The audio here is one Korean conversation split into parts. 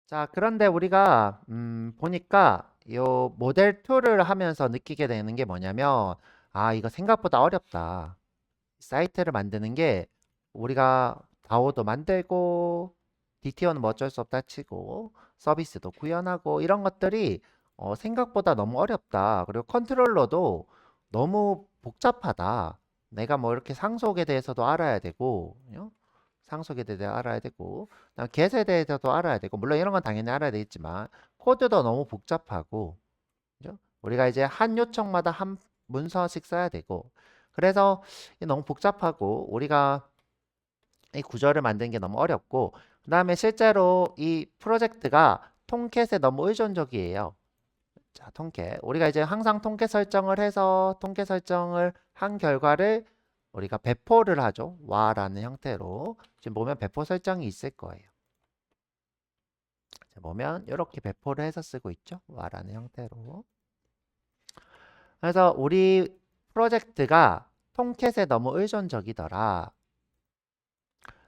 자, 그런데 우리가 보니까 요 모델 2를 하면서 느끼게 되는 게 뭐냐면 이거 생각보다 어렵다. 사이트를 만드는 게 우리가 다오도 만들고 DTO는 뭐 어쩔 수 없다 치고 서비스도 구현하고 이런 것들이 생각보다 너무 어렵다. 그리고 컨트롤러도 너무 복잡하다. 내가 뭐 이렇게 상속에 대해서도 알아야 되고 상속에 대해서 알아야 되고 그다음 겟에 대해서도 알아야 되고 물론 이런 건 당연히 알아야 되겠지만 코드도 너무 복잡하고 그죠? 우리가 이제 한 요청마다 한 문서씩 써야 되고 그래서 너무 복잡하고 우리가 이 구조를 만드는 게 너무 어렵고 그 다음에 실제로 이 프로젝트가 통캣에 너무 의존적이에요. 자, 통캣. 우리가 이제 항상 통캣 설정을 해서 통캣 설정을 한 결과를 우리가 배포를 하죠. 와라는 형태로. 지금 보면 배포 설정이 있을 거예요. 자, 보면 이렇게 배포를 해서 쓰고 있죠. 와라는 형태로. 그래서 우리 프로젝트가 통캣에 너무 의존적이더라.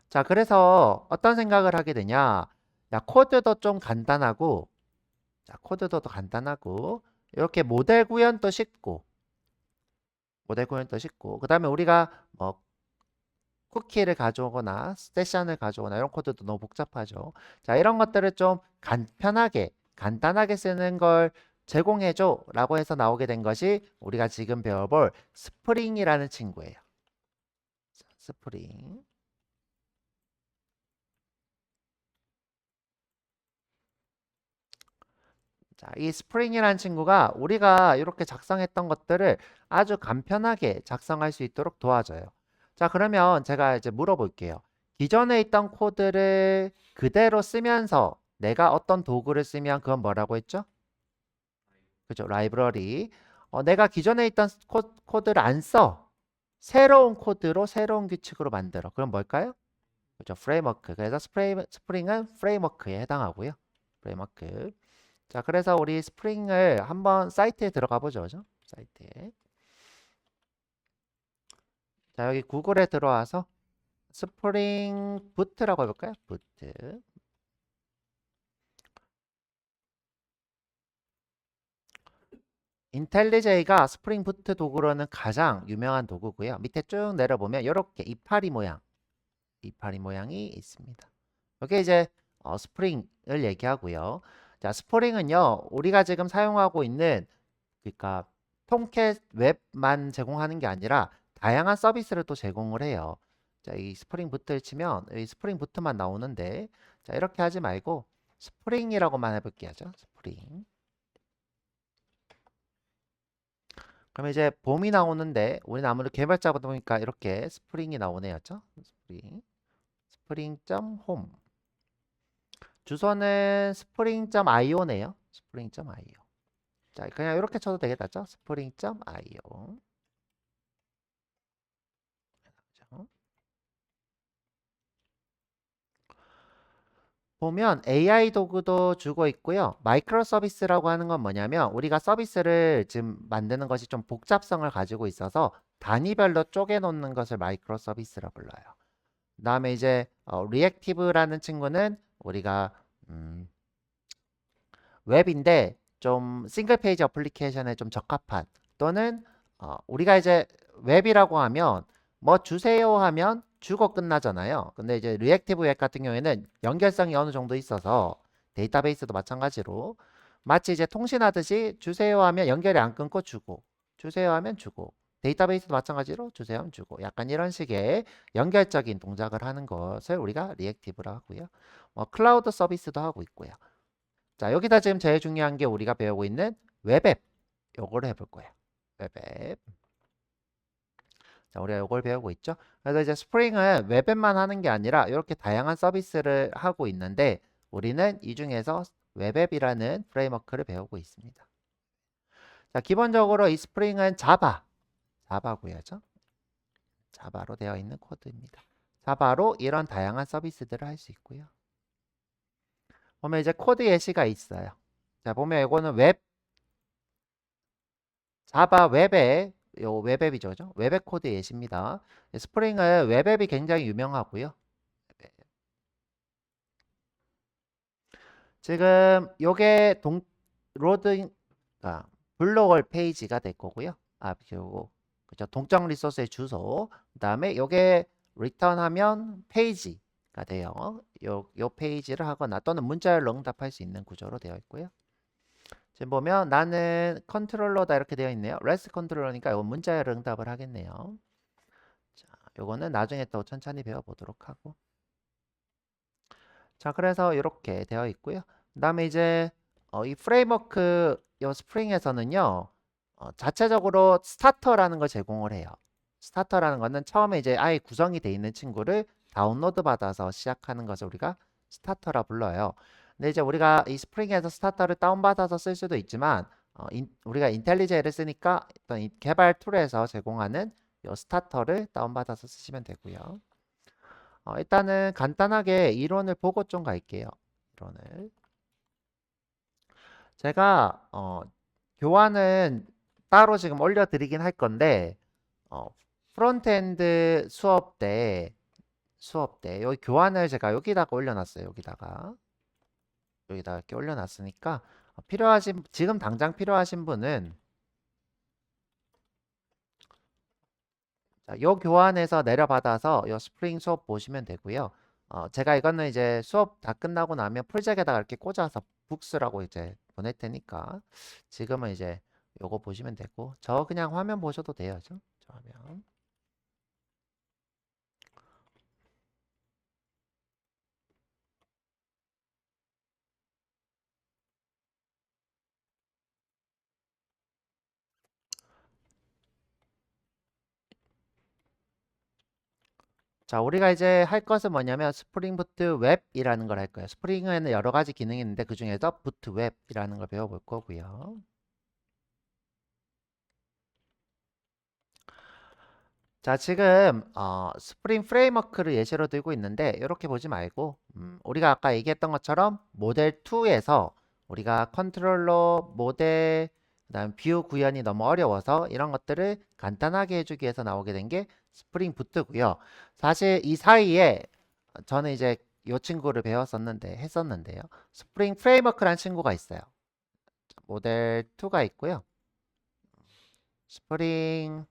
자, 그래서 어떤 생각을 하게 되냐? 야, 코드도 좀 간단하고, 자, 코드도 더 간단하고, 이렇게 모델 구현도 쉽고, 그 다음에 우리가 뭐 쿠키를 가져오거나 세션을 가져오거나 이런 코드도 너무 복잡하죠. 자, 이런 것들을 좀 간단하게 쓰는 걸 제공해줘 라고 해서 나오게 된 것이 우리가 지금 배워볼 스프링이라는 친구예요. 자, 스프링. 자, 이 스프링이라는 친구가 우리가 이렇게 작성했던 것들을 아주 간편하게 작성할 수 있도록 도와줘요. 자, 그러면 제가 이제 물어볼게요. 기존에 있던 코드를 그대로 쓰면서 내가 어떤 도구를 쓰면 그건 뭐라고 했죠? 그죠? 라이브러리. 내가 기존에 있던 코드를 안 써. 새로운 코드로 새로운 규칙으로 만들어. 그럼 뭘까요? 그죠? 프레임워크. 그래서 스프링은 프레임워크에 해당하고요. 프레임워크. 자, 그래서 우리 스프링을 한번 사이트에 들어가 보죠. 그죠? 사이트에. 자, 여기 구글에 들어와서 스프링 부트라고 해볼까요? 부트. 인텔리제이가 스프링 부트 도구로는 가장 유명한 도구고요. 밑에 쭉 내려보면 이렇게 이파리 모양이 있습니다. 이게 이제 스프링을 얘기하고요. 자, 스프링은요, 우리가 지금 사용하고 있는 그러니까 통캣 웹만 제공하는 게 아니라 다양한 서비스를 또 제공을 해요. 자, 이 스프링 부트를 치면 이 스프링 부트만 나오는데 자, 이렇게 하지 말고 스프링이라고만 해볼게요. 스프링. 그럼 이제 봄이 나오는데 우리는 아무래도 개발자다 보니까 이렇게 스프링이 나오네요. 스프링. 스프링.홈. 주소는 spring.io네요. spring.io. 자, 그냥 이렇게 쳐도 되겠다. spring.io. 보면 AI 도구도 주고 있고요. 마이크로 서비스라고 하는 건 뭐냐면 우리가 서비스를 지금 만드는 것이 좀 복잡성을 가지고 있어서 단위별로 쪼개 놓는 것을 마이크로 서비스라 불러요. 그다음에 이제 리액티브라는 친구는 우리가 웹인데 좀 싱글 페이지 어플리케이션에 좀 적합한 또는 우리가 이제 웹이라고 하면 뭐 주세요 하면 주고 끝나잖아요. 근데 이제 리액티브 웹 같은 경우에는 연결성이 어느 정도 있어서 데이터베이스도 마찬가지로 마치 이제 통신하듯이 주세요 하면 연결이 안 끊고 주고 주세요 하면 주고 데이터베이스도 마찬가지로 주세요 하면 주고 약간 이런 식의 연결적인 동작을 하는 것을 우리가 리액티브라 하고요. 클라우드 서비스도 하고 있고요. 자, 여기다 지금 제일 중요한 게 우리가 배우고 있는 웹앱. 요거를 해볼 거예요. 웹앱. 자, 우리가 요걸 배우고 있죠. 그래서 이제 스프링은 웹앱만 하는 게 아니라 이렇게 다양한 서비스를 하고 있는데 우리는 이 중에서 웹앱이라는 프레임워크를 배우고 있습니다. 자, 기본적으로 이 스프링은 자바고요. 자바로 되어 있는 코드입니다. 자바로 이런 다양한 서비스들을 할 수 있고요. 보면 이제 코드 예시가 있어요. 자, 보면 이거는 자바 웹의 요 웹앱이죠. 그죠? 웹앱 코드 예시입니다. 스프링은 웹앱이 굉장히 유명하고요. 지금 요게 로딩, 블로월 페이지가 될 거고요. 그리고 그죠. 동적 리소스의 주소. 그다음에 요게 리턴하면 페이지가 돼요. 요 페이지를 하거나 또는 문자열로 응답할 수 있는 구조로 되어 있고요. 지금 보면 나는 컨트롤러다 이렇게 되어 있네요. 레스 컨트롤러니까 요 문자열 응답을 하겠네요. 자, 요거는 나중에 또 천천히 배워보도록 하고. 자, 그래서 이렇게 되어 있고요. 그다음에 이제 이 프레임워크 요 스프링에서는요. 자체적으로 스타터라는 걸 제공을 해요. 스타터라는 거는 처음에 이제 아예 구성이 돼 있는 친구를 다운로드 받아서 시작하는 것을 우리가 스타터라 불러요. 근데 이제 우리가 이 스프링에서 스타터를 다운받아서 쓸 수도 있지만 우리가 인텔리제를 쓰니까 어떤 이 개발 툴에서 제공하는 요 스타터를 다운받아서 쓰시면 되고요. 일단은 간단하게 이론을 보고 좀 갈게요. 이론을. 제가 교환은 따로 지금 올려드리긴 할 건데 프론트엔드 수업 때 여기 교환을 제가 여기다가 올려놨어요. 여기다가 이렇게 올려놨으니까 지금 당장 필요하신 분은 요 교환에서 내려받아서 요 스프링 수업 보시면 되고요. 제가 이거는 이제 수업 다 끝나고 나면 풀잭에다가 이렇게 꽂아서 북스라고 이제 보낼 테니까 지금은 이제 요거 보시면 되고 저 그냥 화면 보셔도 돼요. 저 화면. 자, 우리가 이제 할 것은 뭐냐면 스프링 부트 웹이라는 걸 할 거예요. 스프링에는 여러 가지 기능이 있는데 그 중에서 부트 웹이라는 걸 배워볼 거고요. 자, 지금 스프링 프레임워크를 예시로 들고 있는데 이렇게 보지 말고 우리가 아까 얘기했던 것처럼 모델 2에서 우리가 컨트롤러, 모델, 그다음 뷰 구현이 너무 어려워서 이런 것들을 간단하게 해주기 위해서 나오게 된 게 스프링 부트고요. 사실 이 사이에 저는 이제 이 친구를 했었는데요. 스프링 프레임워크라는 친구가 있어요. 모델 2가 있고요. 스프링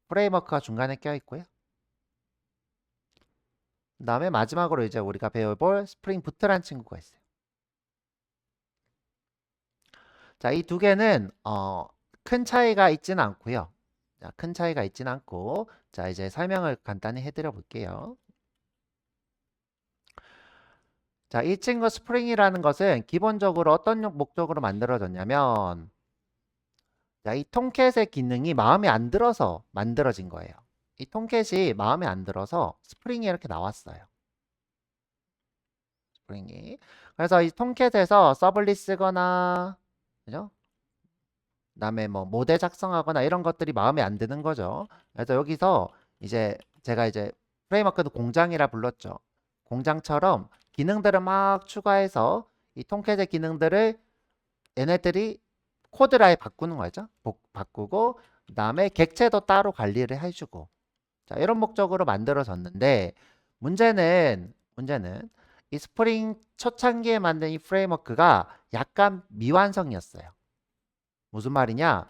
프레임워크가 중간에 껴 있고요. 그다음에 마지막으로 이제 우리가 배워볼 스프링 부트라는 친구가 있어요. 자, 이 두 개는 큰 차이가 있지는 않고요. 자, 큰 차이가 있지는 않고 자, 이제 설명을 간단히 해드려 볼게요. 자, 이 친구 스프링이라는 것은 기본적으로 어떤 목적으로 만들어졌냐면 자, 이 통캣의 기능이 마음에 안 들어서 만들어진 거예요. 이 통캣이 마음에 안 들어서 스프링이 이렇게 나왔어요. 스프링이. 그래서 이 통캣에서 서블릿 쓰거나 그죠? 그다음에 뭐 모델 작성하거나 이런 것들이 마음에 안 드는 거죠. 그래서 여기서 이제 제가 이제 프레임워크도 공장이라 불렀죠. 공장처럼 기능들을 막 추가해서 이 통캣의 기능들을 얘네들이 코드를 아예 바꾸는 거죠. 바꾸고 그다음에 객체도 따로 관리를 해주고 자 이런 목적으로 만들어졌는데 문제는 이 스프링 초창기에 만든 이 프레임워크가 약간 미완성이었어요. 무슨 말이냐?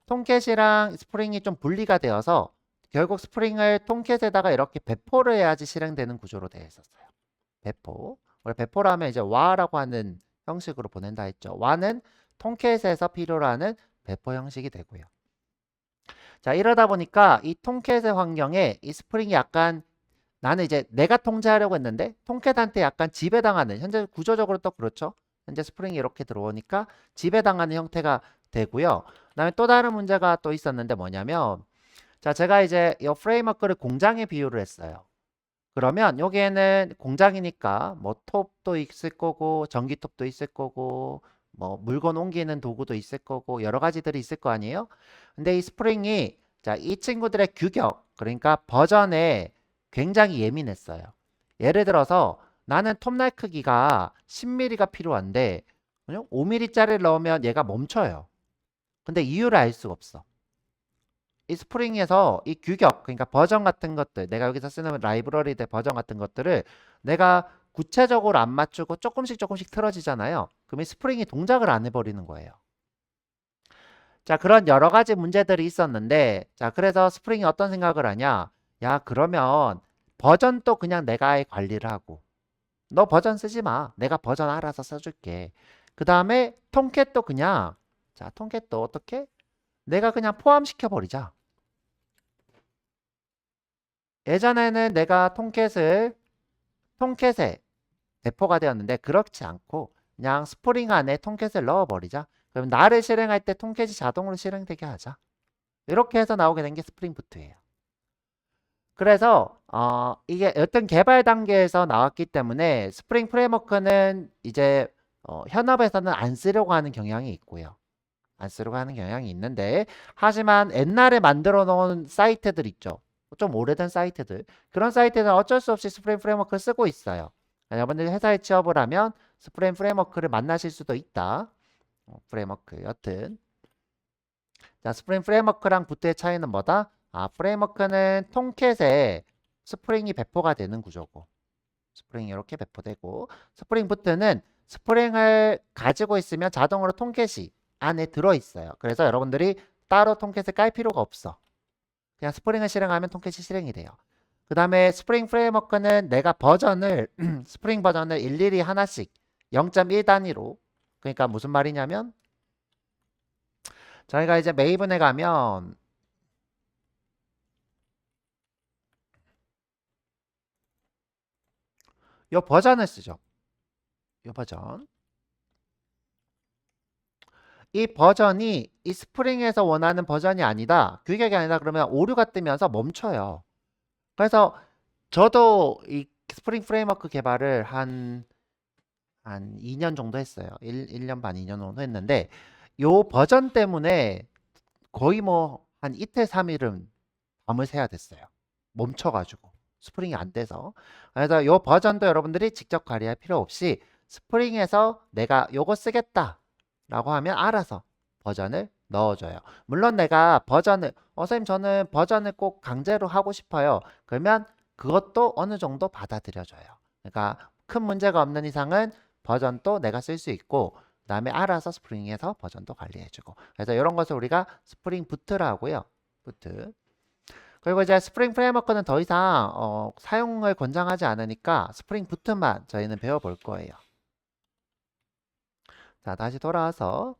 통캣이랑 스프링이 좀 분리가 되어서 결국 스프링을 통캣에다가 이렇게 배포를 해야지 실행되는 구조로 되어 있었어요. 배포. 원래 배포를 하면 이제 와라고 하는 형식으로 보낸다 했죠. 와는 통캣에서 필요로 하는 배포 형식이 되고요. 자, 이러다 보니까 이 통캣의 환경에 이 스프링이 약간 나는 이제 내가 통제하려고 했는데 통캣한테 약간 지배당하는 현재 구조적으로 또 그렇죠. 현재 스프링이 이렇게 들어오니까 지배당하는 형태가 되고요. 그다음에 또 다른 문제가 또 있었는데 뭐냐면 자 제가 이제 이 프레임워크를 공장에 비유를 했어요. 그러면 여기에는 공장이니까 뭐 톱도 있을 거고 전기톱도 있을 거고 뭐 물건 옮기는 도구도 있을 거고 여러 가지들이 있을 거 아니에요? 근데 이 스프링이 자 이 친구들의 규격 그러니까 버전에 굉장히 예민했어요. 예를 들어서 나는 톱날 크기가 10mm가 필요한데 5mm짜리를 넣으면 얘가 멈춰요. 근데 이유를 알 수가 없어. 이 스프링에서 이 규격, 그러니까 버전 같은 것들, 내가 여기서 쓰는 라이브러리들 버전 같은 것들을 내가 구체적으로 안 맞추고 조금씩 조금씩 틀어지잖아요. 그러면 스프링이 동작을 안 해버리는 거예요. 자, 그런 여러 가지 문제들이 있었는데, 자, 그래서 스프링이 어떤 생각을 하냐? 야, 그러면 버전도 그냥 내가 관리를 하고, 너 버전 쓰지 마. 내가 버전 알아서 써줄게. 그 다음에 통캣도 그냥, 자, 통캣도 어떻게? 내가 그냥 포함시켜 버리자. 예전에는 내가 통캣에 배포가 되었는데 그렇지 않고 그냥 스프링 안에 통캣을 넣어버리자. 그럼 나를 실행할 때 통캣이 자동으로 실행되게 하자. 이렇게 해서 나오게 된 게 스프링 부트예요. 그래서 이게 어떤 개발 단계에서 나왔기 때문에 스프링 프레임워크는 이제 현업에서는 안 쓰려고 하는 경향이 있고요. 안 쓰려고 하는 경향이 있는데 하지만 옛날에 만들어 놓은 사이트들 있죠. 좀 오래된 사이트들. 그런 사이트는 어쩔 수 없이 스프링 프레임워크를 쓰고 있어요. 여러분들이 회사에 취업을 하면 스프링 프레임워크를 만나실 수도 있다. 프레임워크 여튼. 자, 스프링 프레임워크랑 부트의 차이는 뭐다? 프레임워크는 통캣에 스프링이 배포가 되는 구조고 스프링이 이렇게 배포되고 스프링 부트는 스프링을 가지고 있으면 자동으로 통캣이 안에 들어있어요. 그래서 여러분들이 따로 통캣을 깔 필요가 없어. 그냥 스프링을 실행하면 통캣이 실행이 돼요. 그 다음에 스프링 프레임워크는 내가 버전을 스프링 버전을 일일이 하나씩 0.1 단위로 그러니까 무슨 말이냐면 저희가 이제 메이븐에 가면 요 버전을 쓰죠. 요 버전. 이 버전이 이 스프링에서 원하는 버전이 아니다. 규격이 아니다. 그러면 오류가 뜨면서 멈춰요. 그래서 저도 이 스프링 프레임워크 개발을 한 2년 정도 했어요. 1년 반, 2년 정도 했는데 요 버전 때문에 거의 뭐 한 이틀, 3일은 밤을 새야 됐어요. 멈춰가지고. 스프링이 안 돼서. 그래서 요 버전도 여러분들이 직접 관리할 필요 없이 스프링에서 내가 요거 쓰겠다 라고 하면 알아서 버전을 넣어줘요. 물론 내가 버전을 선생님 저는 버전을 꼭 강제로 하고 싶어요. 그러면 그것도 어느 정도 받아들여줘요. 그러니까 큰 문제가 없는 이상은 버전도 내가 쓸 수 있고 그다음에 알아서 스프링에서 버전도 관리해주고 그래서 이런 것을 우리가 스프링 부트라고 하고요. 부트. 그리고 이제 스프링 프레임워크는 더 이상 사용을 권장하지 않으니까 스프링 부트만 저희는 배워볼 거예요. 자, 다시 돌아와서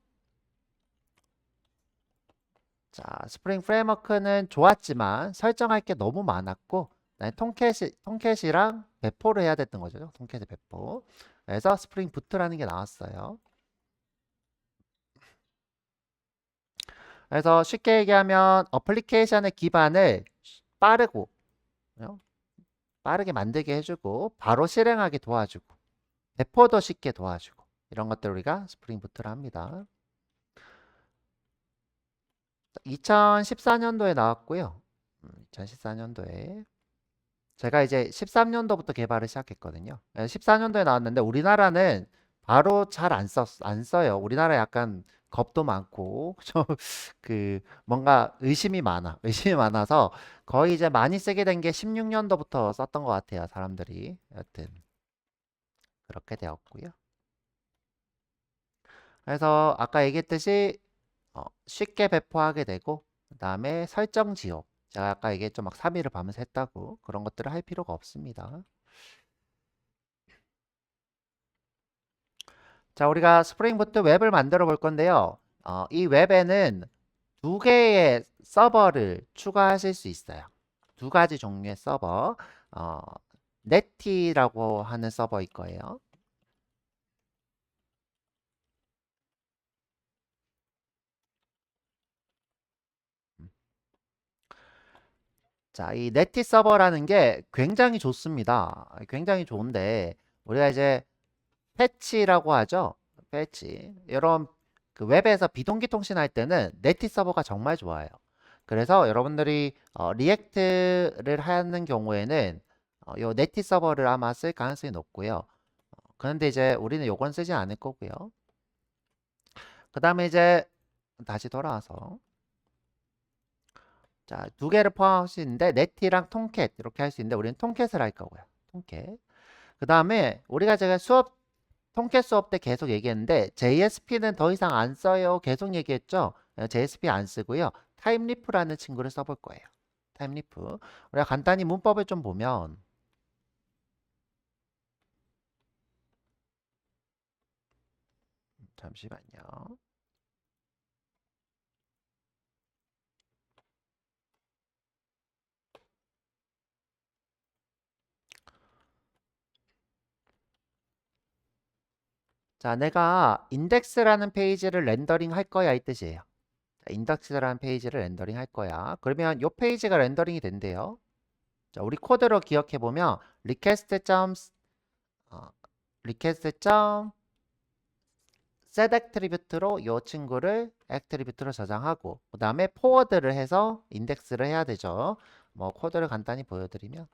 자, 스프링 프레임워크는 좋았지만 설정할 게 너무 많았고 통캣이랑 배포를 해야 됐던 거죠. 통캣의 배포. 그래서 스프링 부트라는 게 나왔어요. 그래서 쉽게 얘기하면 어플리케이션의 기반을 빠르고 빠르게 만들게 해주고 바로 실행하게 도와주고 배포도 쉽게 도와주고 이런 것들 우리가 스프링 부트라 합니다. 2014년도에 나왔고요. 2014년도에 제가 이제 13년도부터 개발을 시작했거든요. 14년도에 나왔는데 우리나라는 바로 잘 안 써요. 우리나라 약간 겁도 많고 좀 그 뭔가 의심이 많아서 거의 이제 많이 쓰게 된 게 16년도부터 썼던 것 같아요. 사람들이 여튼 그렇게 되었고요. 그래서 아까 얘기했듯이 쉽게 배포하게 되고 그 다음에 설정 지옥 제가 아까 얘기했죠. 막 3일을 밤을 샜다고 그런 것들을 할 필요가 없습니다. 자, 우리가 스프링 부트 웹을 만들어 볼 건데요. 이 웹에는 두 개의 서버를 추가하실 수 있어요. 두 가지 종류의 서버. 네티라고 하는 서버일 거예요. 자, 이 네티 서버라는 게 굉장히 좋습니다. 굉장히 좋은데 우리가 이제 패치라고 하죠. 패치. 이런 그 웹에서 비동기 통신할 때는 네티 서버가 정말 좋아요. 그래서 여러분들이 리액트를 하는 경우에는 요 네티 서버를 아마 쓸 가능성이 높고요. 그런데 이제 우리는 요건 쓰지 않을 거고요. 그 다음에 이제 다시 돌아와서 자, 두 개를 포함할 수 있는데 네티랑 통캣 이렇게 할 수 있는데 우리는 통캣을 할 거고요. 통캣. 그 다음에 우리가 제가 통계 수업 때 계속 얘기했는데 JSP는 더 이상 안 써요. 계속 얘기했죠. JSP 안 쓰고요. 타임리프라는 친구를 써볼 거예요. 타임리프. 우리가 간단히 문법을 좀 보면 잠시만요. 자, 내가 인덱스라는 페이지를 렌더링 할 거야 이 뜻이에요. 자, 인덱스라는 페이지를 렌더링 할 거야. 그러면 이 페이지가 렌더링이 된대요. 자, 우리 코드로 기억해 보면 어, request set attribute로 이 친구를 attribute로 저장하고 그 다음에 forward를 해서 인덱스를 해야 되죠. 뭐 코드를 간단히 보여드리면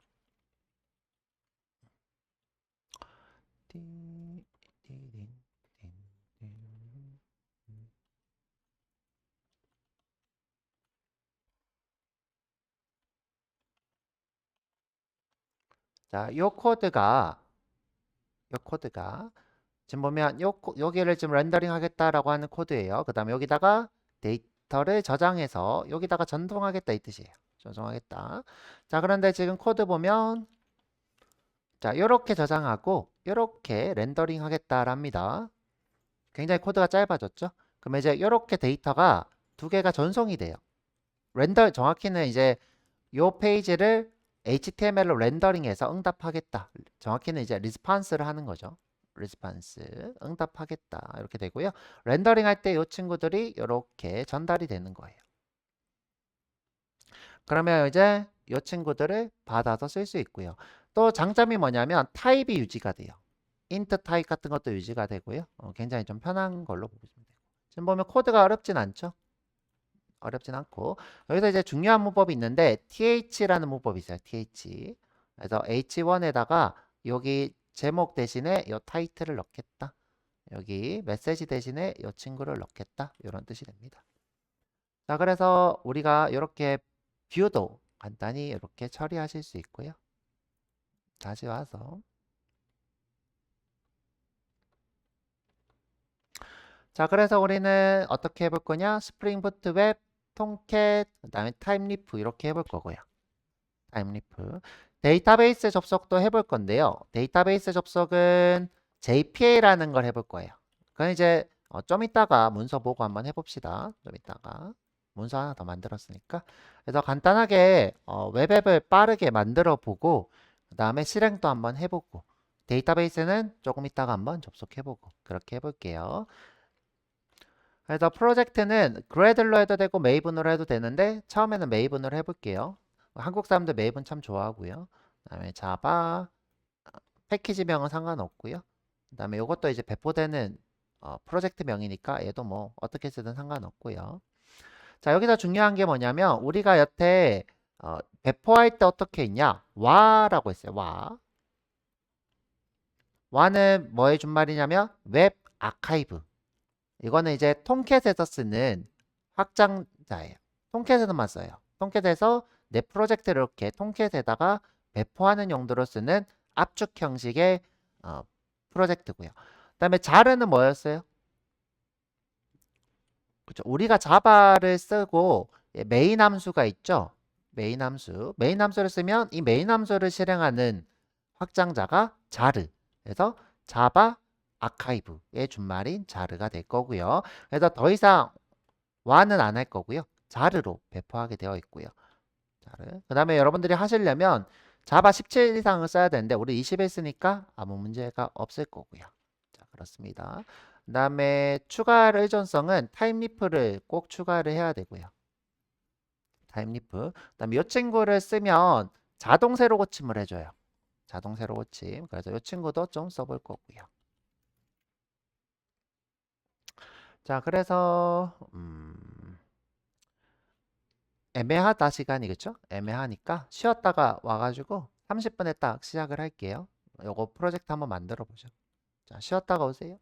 자, 요 코드가 지금 보면 여기를 지금 렌더링 하겠다라고 하는 코드예요. 그 다음에 여기다가 데이터를 저장해서 여기다가 전송하겠다 이 뜻이에요. 전송하겠다. 자, 그런데 지금 코드 보면 자, 이렇게 저장하고 이렇게 렌더링 하겠다랍니다. 굉장히 코드가 짧아졌죠? 그러면 이제 이렇게 데이터가 두 개가 전송이 돼요. 정확히는 이제 이 페이지를 HTML로 렌더링해서 응답하겠다. 정확히는 이제 리스판스를 하는 거죠. 리스판스 응답하겠다 이렇게 되고요. 렌더링 할 때 이 친구들이 이렇게 전달이 되는 거예요. 그러면 이제 이 친구들을 받아서 쓸 수 있고요. 또 장점이 뭐냐면 타입이 유지가 돼요. 인트 타입 같은 것도 유지가 되고요. 굉장히 좀 편한 걸로 보시면 돼요. 지금 보면 코드가 어렵진 않죠. 어렵진 않고 여기서 이제 중요한 문법이 있는데 th라는 문법이 있어요. th. 그래서 h1에다가 여기 제목 대신에 이 타이틀을 넣겠다. 여기 메시지 대신에 이 친구를 넣겠다. 이런 뜻이 됩니다. 자, 그래서 우리가 이렇게 뷰도 간단히 이렇게 처리하실 수 있고요. 다시 와서 자, 그래서 우리는 어떻게 해볼 거냐? 스프링 부트 웹, 통캣, 그다음에 타임리프 이렇게 해볼 거고요. 타임리프. 데이터베이스 접속도 해볼 건데요. 데이터베이스 접속은 JPA라는 걸 해볼 거예요. 그건 이제 좀 이따가 문서 보고 한번 해봅시다. 좀 이따가 문서 하나 더 만들었으니까. 그래서 간단하게 웹앱을 빠르게 만들어 보고 그 다음에 실행도 한번 해보고 데이터베이스는 조금 이따가 한번 접속해보고 그렇게 해볼게요. 그래서 프로젝트는 그래들로 해도 되고 메이븐으로 해도 되는데 처음에는 메이븐으로 해볼게요. 한국 사람들 메이븐 참 좋아하고요. 그다음에 자바 패키지명은 상관없고요. 그다음에 이것도 이제 배포되는 프로젝트명이니까 얘도 뭐 어떻게 쓰든 상관없고요. 자, 여기서 중요한 게 뭐냐면 우리가 여태 배포할 때 어떻게 했냐? 와라고 했어요. 와. 와는 뭐의 준말이냐면 웹 아카이브. 이거는 이제 통캣에서 쓰는 확장자예요. 통캣에서만 써요. 통캣에서 내 프로젝트를 이렇게 통캣에다가 배포하는 용도로 쓰는 압축 형식의 프로젝트고요. 그다음에 자르는 뭐였어요? 그렇죠. 우리가 자바를 쓰고 메인 함수가 있죠. 메인 함수. 메인 함수를 쓰면 이 메인 함수를 실행하는 확장자가 자르. 그래서 자바 아카이브의 준말인 자르가 될 거고요. 그래서 더 이상 와는 안 할 거고요. 자르로 배포하게 되어 있고요. 자르. 그 다음에 여러분들이 하시려면 자바 17 이상을 써야 되는데 우리 20을 쓰니까 아무 문제가 없을 거고요. 자, 그렇습니다. 그 다음에 추가 의존성은 타임리프를 꼭 추가를 해야 되고요. 타임리프. 그 다음에 이 친구를 쓰면 자동 세로 고침을 해줘요. 자동 세로 고침. 그래서 이 친구도 좀 써볼 거고요. 자, 그래서 애매하다 시간이 그쵸? 애매하니까 쉬었다가 와가지고 30분에 딱 시작을 할게요. 요거 프로젝트 한번 만들어 보죠. 자, 쉬었다가 오세요.